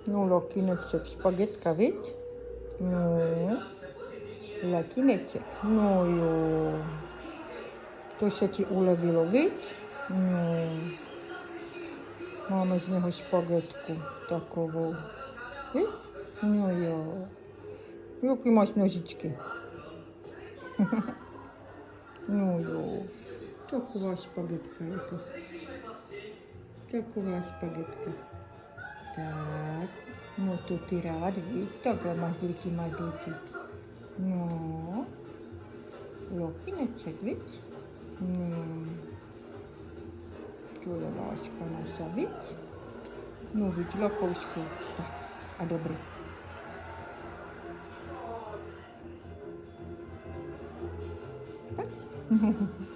No, lakineček, špagetka, viď? No, lakineček, no jo. To se ti ulevilo, viď? No. Máme z něho špagetku takovou. Viď? No jo. Jaký máš nožičky? No jo. Taková špagetka je to. Taková špagetka. Tak. No to ty rád, viď? Takhle mazlíky. No. Lakineček, viď? No. To je láska naša, viď? No viď, lakoušku. Tak. A dobrý. Pojď.